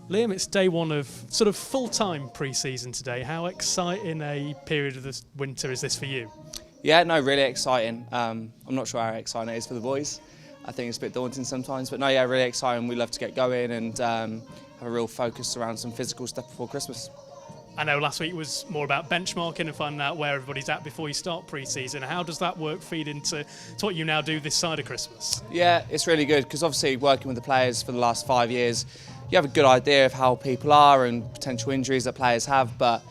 Liam, it's day one of sort of full-time pre-season today. How exciting a period of the winter is this for you? Yeah, no, really exciting. I'm not sure how exciting it is for the boys. I think it's a bit daunting sometimes, but no, yeah, really exciting. We love to get going and have a real focus around some physical stuff before Christmas. I know last week was more about benchmarking and finding out where everybody's at before you start pre-season. How does that work feed into what you now do this side of Christmas? Yeah, it's really good because obviously working with the players for the last 5 years, you have a good idea of how people are and potential injuries that players have, but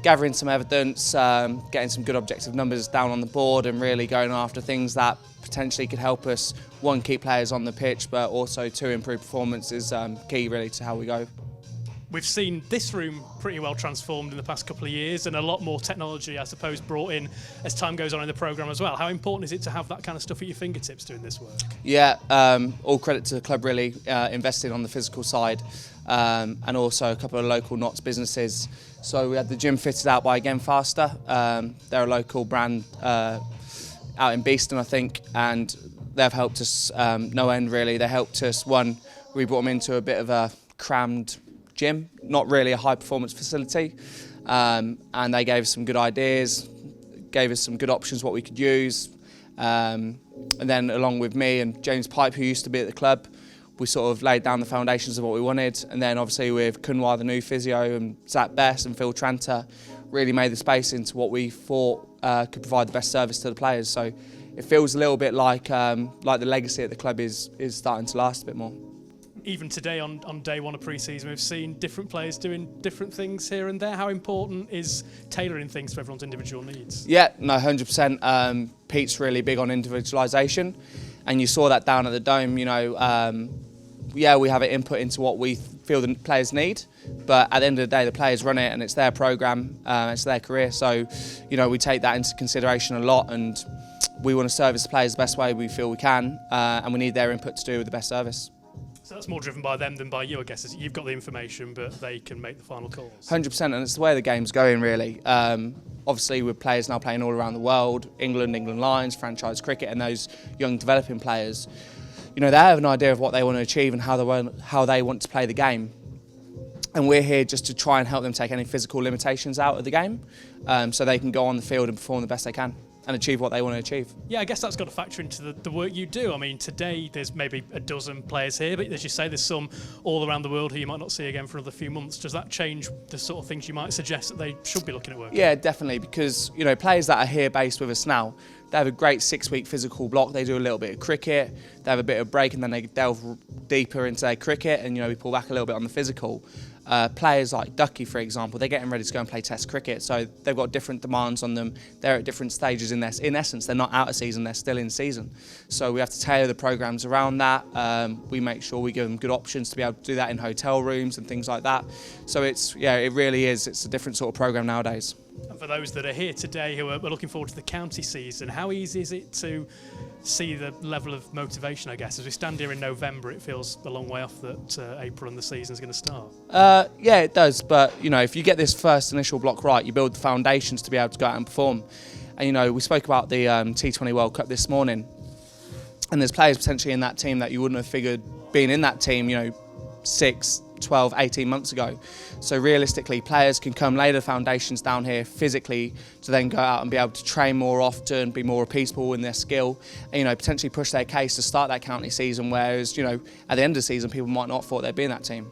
gathering some evidence, getting some good objective numbers down on the board and really going after things that potentially could help us, one, keep players on the pitch, but also two, improve performance is key really to how we go. We've seen this room pretty well transformed in the past couple of years and a lot more technology, I suppose, brought in as time goes on in the programme as well. How important is it to have that kind of stuff at your fingertips doing this work? Yeah, all credit to the club really, investing on the physical side and also a couple of local Knots businesses. So we had the gym fitted out by Again Faster. They're a local brand out in Beeston, I think, and they've helped us no end really. They helped us, one, we brought them into a bit of a crammed gym, not really a high performance facility, and they gave us some good ideas, gave us some good options what we could use, and then along with me and James Pipe, who used to be at the club, we sort of laid down the foundations of what we wanted, and then obviously with Kunwar, the new physio, and Zach Best and Phil Tranter, really made the space into what we thought could provide the best service to the players. So it feels a little bit like the legacy at the club is starting to last a bit more. Even today on day one of pre-season, we've seen different players doing different things here and there. How important is tailoring things to everyone's individual needs? Yeah, no, 100%. Pete's really big on individualisation, and you saw that down at the Dome. You know, yeah, we have an input into what we feel the players need, but at the end of the day, the players run it, and it's their programme, it's their career. So, you know, we take that into consideration a lot, and we want to service the players the best way we feel we can, and we need their input to do with the best service. So that's more driven by them than by you, I guess. You've got the information, but they can make the final calls. 100%, and it's the way the game's going, really. Obviously, with players now playing all around the world, England Lions, franchise cricket, and those young developing players, you know, they have an idea of what they want to achieve and how they want to play the game. And we're here just to try and help them take any physical limitations out of the game, so they can go on the field and perform the best they can and achieve what they want to achieve. Yeah, I guess that's got to factor into the work you do. I mean, today there's maybe a dozen players here, but as you say, there's some all around the world who you might not see again for another few months. Does that change the sort of things you might suggest that they should be looking at working? Yeah, definitely, because, you know, players that are here based with us now, they have a great 6-week physical block. They do a little bit of cricket, they have a bit of break, and then they delve deeper into their cricket, and, you know, we pull back a little bit on the physical. Players like Ducky, for example, they're getting ready to go and play Test cricket, so they've got different demands on them. They're at different stages in in essence, they're not out of season, they're still in season. So we have to tailor the programmes around that. We make sure we give them good options to be able to do that in hotel rooms and things like that. So it's, yeah, it really is. It's a different sort of programme nowadays. And for those that are here today who are looking forward to the county season, how easy is it to see the level of motivation, I guess? As we stand here in November, it feels a long way off that April and the season's going to start. Yeah, it does. But, you know, if you get this first initial block right, you build the foundations to be able to go out and perform. And, you know, we spoke about the T20 World Cup this morning, and there's players potentially in that team that you wouldn't have figured being in that team, you know, 6, 12, 18 months ago. So realistically, players can come lay the foundations down here physically to then go out and be able to train more often, be more repeatable in their skill, and, you know, potentially push their case to start that county season, whereas, you know, at the end of the season, people might not have thought they'd be in that team.